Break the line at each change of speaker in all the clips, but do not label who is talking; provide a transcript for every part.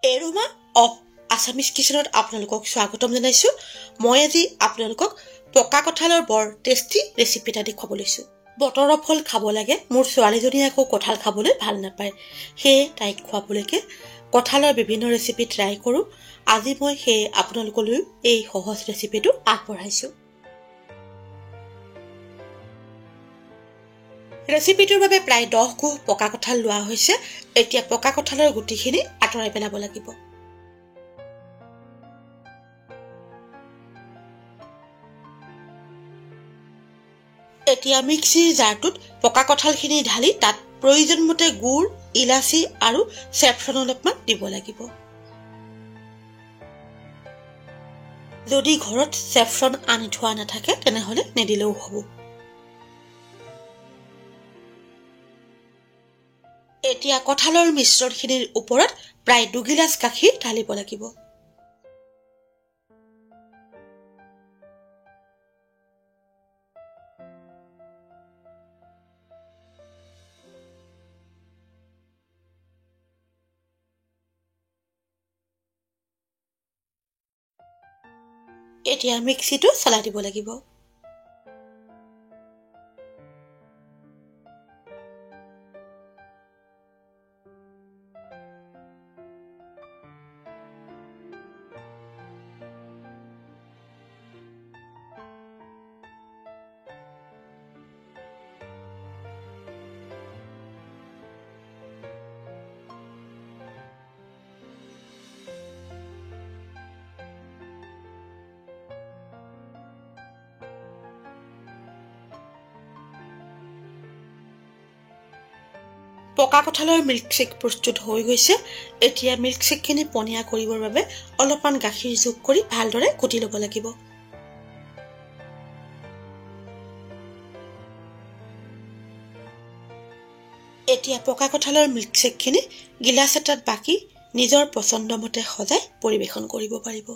Aroma of Assamese কিচেনত আপোনালোকক স্বাগতম জনাইছোঁ। মই আজি আপোনালোকক পকা কঁঠালৰ বৰ টেষ্টি ৰেচিপি এটা দেখুৱাব লৈছোঁ। বতৰৰ ফল খাব লাগে। মোৰ ছোৱালীজনীয়ে আকৌ কঁঠাল খাবলৈ ভাল নাপায়, সেয়ে তাইক খুৱাবলৈকে কঁঠালৰ বিভিন্ন ৰেচিপি ট্ৰাই কৰোঁ। আজি মই সেয়ে আপোনালোকলৈ এই সহজ ৰেচিপিটো আগবঢ়াইছোঁ। ৰেচিপিটোৰ বাবে প্ৰায় 10 গুহ পকা কঁঠাল লোৱা হৈছে। এতিয়া পকা কঁঠালৰ গুটিখিনি আঁতৰাই পেলাব লাগিব। এতিয়া মিক্সিৰ জাৰটোত পকা কঁঠালখিনি ঢালি তাত প্ৰয়োজন মতে গুড়, ইলাচি আৰু চেফ্ৰন অলপমান দিব লাগিব। যদি ঘৰত চেফ্ৰন আনি থোৱা নাথাকে তেনেহ'লে নিদিলেও হ'ব। এতিয়া কঁঠালৰ মিশ্ৰণখিনিৰ ওপৰত প্ৰায় 2 গিলাচ গাখীৰ ঢালিব লাগিব। এতিয়া মিক্সিটো চলাই দিব লাগিব। পকা কঁঠালৰ মিল্কশ্বেক প্ৰস্তুত হৈ গৈছে। এতিয়া মিল্কশ্বেকখিনি পনীয়া কৰিবৰ বাবে অলপমান গাখীৰ যোগ কৰি ভালদৰে কুটি ল'ব লাগিব। এতিয়া পকা কঁঠালৰ মিল্কশ্বেকখিনি গিলাচ এটাত বাকি নিজৰ পচন্দ মতে সজাই পৰিৱেশন কৰিব পাৰিব।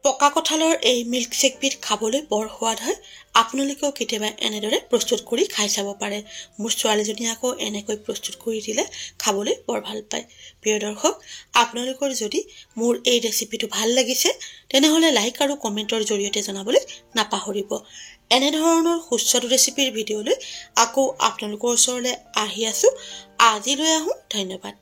পকা কঁঠালৰ এই মিল্কশ্বেকবিধ খাবলৈ বৰ সোৱাদ হয়। আপোনালোকেও কেতিয়াবা এনেদৰে প্ৰস্তুত কৰি খাই চাব পাৰে। মোৰ ছোৱালীজনীয়ে আকৌ এনেকৈ প্ৰস্তুত কৰি দিলে খাবলৈ বৰ ভাল পায়। প্ৰিয় দৰ্শক, আপোনালোকৰ যদি মোৰ এই ৰেচিপিটো ভাল লাগিছে তেনেহ'লে লাইক আৰু কমেণ্টৰ জৰিয়তে জনাবলৈ নাপাহৰিব। এনেধৰণৰ সুস্বাদু ৰেচিপিৰ ভিডিঅ'লৈ আকৌ আপোনালোকৰ ওচৰলৈ আহি আছোঁ। আজিলৈ আহোঁ। ধন্যবাদ।